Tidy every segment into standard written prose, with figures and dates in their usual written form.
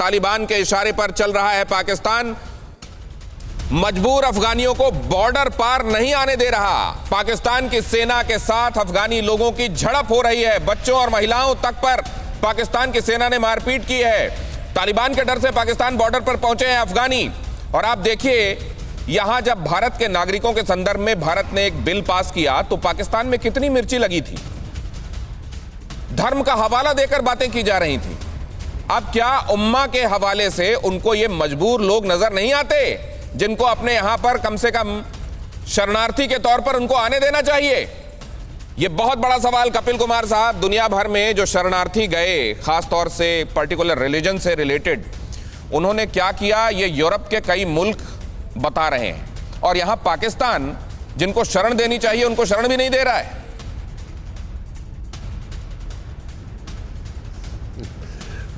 तालिबान के इशारे पर चल रहा है पाकिस्तान। मजबूर अफगानियों को बॉर्डर पार नहीं आने दे रहा। पाकिस्तान की सेना के साथ अफगानी लोगों की झड़प हो रही है। बच्चों और महिलाओं तक पर पाकिस्तान की सेना ने मारपीट की है। तालिबान के डर से पाकिस्तान बॉर्डर पर पहुंचे हैं अफगानी। और आप देखिए, यहां जब भारत के नागरिकों के संदर्भ में भारत ने एक बिल पास किया तो पाकिस्तान में कितनी मिर्ची लगी थी, धर्म का हवाला देकर बातें की जा रही थी। अब क्या उम्मा के हवाले से उनको ये मजबूर लोग नजर नहीं आते जिनको अपने यहां पर कम से कम शरणार्थी के तौर पर उनको आने देना चाहिए? यह बहुत बड़ा सवाल कपिल कुमार साहब। दुनिया भर में जो शरणार्थी गए, खास तौर से पर्टिकुलर रिलीजन से रिलेटेड, उन्होंने क्या किया ये यूरोप के कई मुल्क बता रहे हैं। और यहां पाकिस्तान जिनको शरण देनी चाहिए उनको शरण भी नहीं दे रहा है।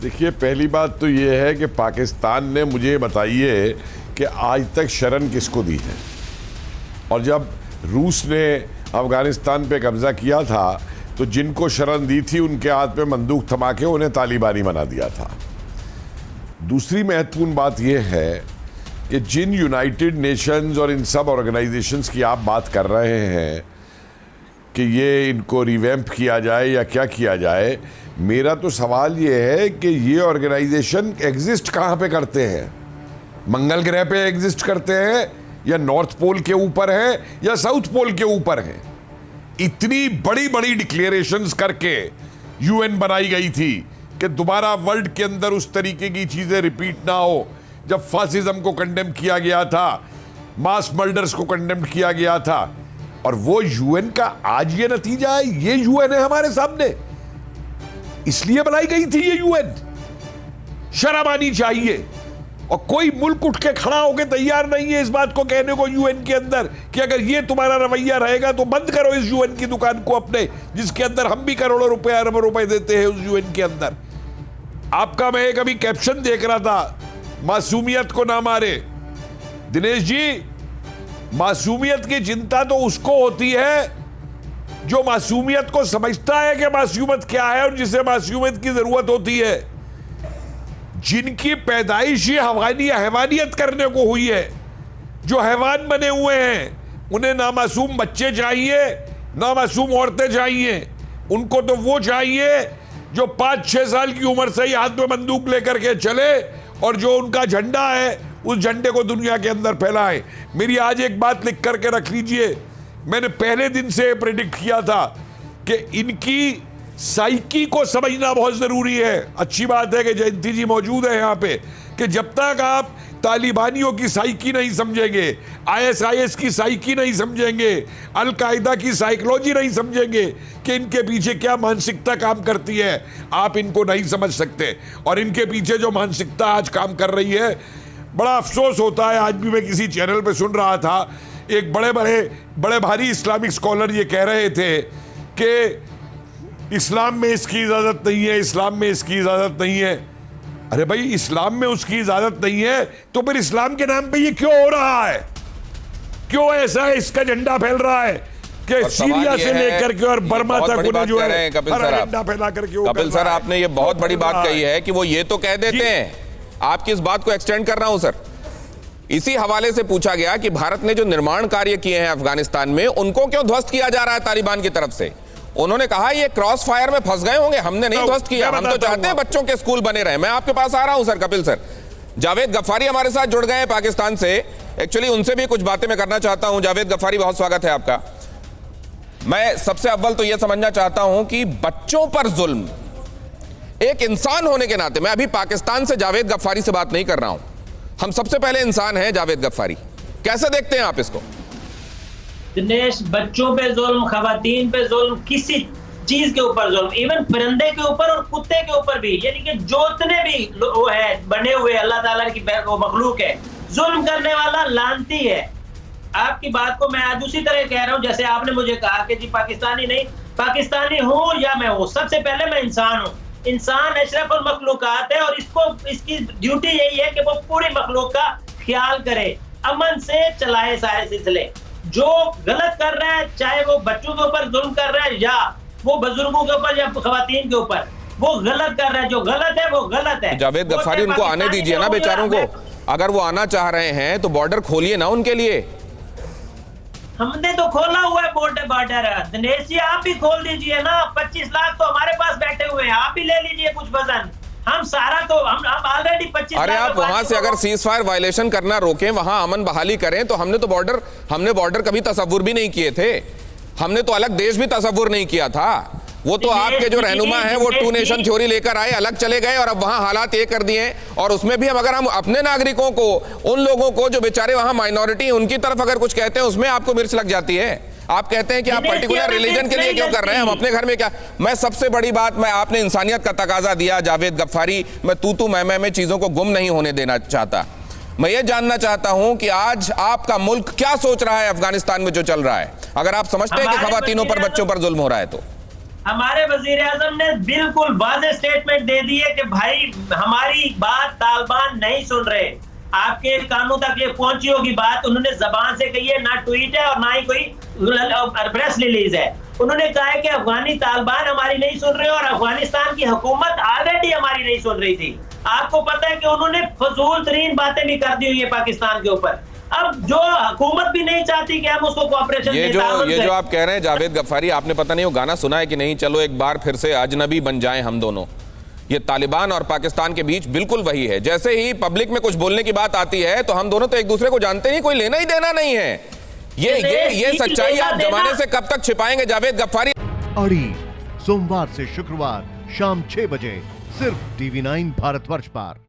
देखिए, पहली बात तो यह है कि पाकिस्तान ने मुझे बताइए कि आज तक शरण किसको दी है। और जब रूस ने अफगानिस्तान पे कब्जा किया था तो जिनको शरण दी थी उनके हाथ में बंदूक थमा के उन्हें तालिबानी बना दिया था। दूसरी महत्वपूर्ण बात यह है कि जिन यूनाइटेड नेशंस और इन सब ऑर्गेनाइजेशंस की आप बात कर रहे हैं कि ये इनको रिवैम्प किया जाए या क्या किया जाए, मेरा तो सवाल ये है कि ये ऑर्गेनाइजेशन एग्जिस्ट कहाँ पे करते हैं? मंगल ग्रह पे एग्जिस्ट करते हैं या नॉर्थ पोल के ऊपर है या साउथ पोल के ऊपर है? इतनी बड़ी बड़ी डिक्लेरेशंस करके यूएन बनाई गई थी कि दोबारा वर्ल्ड के अंदर उस तरीके की चीजें रिपीट ना हो। जब फासिज्म को कंडेम किया गया था, मास मर्डर्स को कंडेम किया गया था, और वो यूएन का आज ये नतीजा है। ये यूएन है हमारे सामने, इसलिए बनाई गई थी ये यूएन। शर्म आनी चाहिए। और कोई मुल्क उठ के खड़ा होकर तैयार नहीं है इस बात को कहने को यूएन के अंदर कि अगर ये तुम्हारा रवैया रहेगा तो बंद करो इस यूएन की दुकान को अपने, जिसके अंदर हम भी करोड़ों रुपए अरबों रुपए देते हैं उस यूएन के अंदर। आपका मैं एक अभी कैप्शन देख रहा था, मासूमियत को ना मारे। दिनेश जी, मासूमियत की चिंता तो उसको होती है जो मासूमियत को समझता है कि मासूमियत क्या है और जिसे मासूमियत की जरूरत होती है। जिनकी पैदाइश ही हैवानियत करने को हुई है, जो हैवान बने हुए हैं, उन्हें नामासूम बच्चे चाहिए, नामासूम औरतें चाहिए। उनको तो वो चाहिए जो 5-6 साल की उम्र से ही हाथ में बंदूक लेकर के चले और जो उनका झंडा है उस झंडे को दुनिया के अंदर फैलाए। मेरी आज एक बात लिख करके रख लीजिए, मैंने पहले दिन से प्रेडिक्ट किया था कि इनकी साइकी को समझना बहुत जरूरी है। अच्छी बात है कि जयंती जी मौजूद है यहाँ पे, कि जब तक आप तालिबानियों की साइकी नहीं समझेंगे, आईएसआईएस की साइकी नहीं समझेंगे, अल कायदा की साइकोलॉजी नहीं समझेंगे कि इनके पीछे क्या मानसिकता काम करती है, आप इनको नहीं समझ सकते। और इनके पीछे जो मानसिकता आज काम कर रही है, बड़ा अफसोस होता है। आज भी मैं किसी चैनल पे सुन रहा था, एक बड़े भारी इस्लामिक स्कॉलर ये कह रहे थे कि इस्लाम में इसकी इजाजत नहीं है, इस्लाम में इसकी इजाजत नहीं है। अरे भाई, इस्लाम में उसकी इजाजत नहीं है तो फिर इस्लाम के नाम पे ये क्यों हो रहा है? क्यों ऐसा है इसका झंडा फैल रहा है कि सीरिया से लेकर के और बर्मा तक उन्हें जो है झंडा फैला करके। कपिल सर, आपने ये बहुत बड़ी बात कही है कि वो ये तो कह देते हैं। आपकी इस बात को एक्सटेंड कर रहा हूं सर। इसी हवाले से पूछा गया कि भारत ने जो निर्माण कार्य किए हैं अफगानिस्तान में, उनको क्यों ध्वस्त किया जा रहा है तालिबान की तरफ से? उन्होंने कहा ये क्रॉस फायर में फंस गए होंगे, हमने नहीं ध्वस्त किया, हम तो चाहते हैं बच्चों के स्कूल बने रहे। मैं आपके पास आ रहा हूं सर। कपिल सर, जावेद गफ्फारी हमारे साथ जुड़ गए हैं पाकिस्तान से। एक्चुअली उनसे भी कुछ बातें मैं करना चाहता हूं। जावेद गफ्फारी, बहुत स्वागत है आपका। मैं सबसे अव्वल तो यह समझना चाहता हूं कि बच्चों पर जुल्म, एक इंसान होने के नाते, मैं अभी पाकिस्तान से जावेद गफ्फारी से बात नहीं कर रहा हूं, हम सबसे पहले इंसान हैं जावेद गफ्फारी, कैसे देखते हैं आप इसको? दिनेश, बच्चों पे जुल्म, खवातीन पे जुल्म, किसी चीज के ऊपर जुल्म, इवन परिंदे के ऊपर और कुत्ते के ऊपर भी, यानी कि जोतने भी वो है बने हुए अल्लाह ताला की वो मखलूक है, जुल्म करने वाला लानती है। आपकी बात को मैं आज उसी तरह कह रहा हूं जैसे आपने मुझे कहा कि जी पाकिस्तानी नहीं, पाकिस्तानी हूं या मैं हूं, सबसे पहले मैं इंसान हूं। इंसान अशरफुल मखलूकात है और इसकी ड्यूटी यही है कि वो पूरी मखलूक का ख्याल करे, अमन से चलाए सारे सिलसिले। जो गलत कर रहा है, चाहे वो बच्चों के ऊपर जुल्म कर रहा है या वो बुजुर्गों के ऊपर या खवातीन के ऊपर, वो गलत कर रहे हैं, जो गलत है वो गलत है। जावेद गफ्फारी, उनको आने दीजिए ना बेचारों को। अगर वो आना चाह रहे हैं तो बॉर्डर खोलिए ना उनके लिए। हमने तो खोला हुआ है बॉर्डर। दिनेश जी आप भी खोल दीजिए ना, 25 लाख तो हमारे पास बैठे हुए हैं, आप भी ले लीजिए कुछ वजन। हम सारा तो हम ऑलरेडी 25 अरे आप वहां से अगर सीज फायर वायलेशन करना रोकें, वहां अमन बहाली करें, तो हमने बॉर्डर कभी तस्वुर भी नहीं किए थे। हमने तो अलग देश भी तस्वुर नहीं किया था। वो तो आपके जो रहनुमा है वो टू नेशन थ्योरी लेकर आए, अलग चले गए और अब वहां हालात ये कर दिए। और उसमें भी अगर हम अपने नागरिकों को, उन लोगों को जो बेचारे वहां माइनॉरिटी, उनकी तरफ अगर कुछ कहते हैं उसमें आपको मिर्च लग जाती है। आप कहते हैं कि आप पर्टिकुलर रिलीजन के लिए क्यों कर रहे हैं, हम अपने घर में क्या। मैं सबसे बड़ी बात, मैं आपने इंसानियत का तकाजा दिया जावेद गफ्फारी, मैं तू मैं चीजों को गुम नहीं होने देना चाहता। मैं ये जानना चाहता हूं कि आज आपका मुल्क क्या सोच रहा है अफगानिस्तान में जो चल रहा है, अगर आप समझते हैं कि खवातीनों पर, बच्चों पर जुल्म हो रहा है तो। हमारे वजीर आजम ने बिल्कुल वाज़ेह स्टेटमेंट दे दी है कि भाई हमारी बात तालिबान नहीं सुन रहे। आपके कानों तक ये पहुंची होगी बात, उन्होंने जबान से कही है, ना ट्वीट है और ना ही कोई प्रेस रिलीज है। उन्होंने कहा है कि अफगानी तालिबान हमारी नहीं सुन रहे और अफगानिस्तान की हुकूमत ऑलरेडी हमारी नहीं सुन रही थी। आपको पता है कि उन्होंने फजूल तरीन बातें भी कर दी हुई है पाकिस्तान के ऊपर। अब जो हुकूमत भी नहीं चाहती कि हम उसको कोऑपरेशन ये जो आप कह रहे हैं जावेद गफ्फारी, आपने पता नहीं वो गाना सुना है कि नहीं, चलो एक बार फिर से अजनबी बन जाएं हम दोनों। ये तालिबान और पाकिस्तान के बीच बिल्कुल वही है। जैसे ही पब्लिक में कुछ बोलने की बात आती है तो हम दोनों तो एक दूसरे को जानते नहीं, कोई लेना ही देना नहीं है। ये सच्चाई आप जमाने से कब तक छिपाएंगे जावेद गफ्फारी? अड़ी सोमवार से शुक्रवार शाम 6 बजे सिर्फ TV9 भारतवर्ष पर।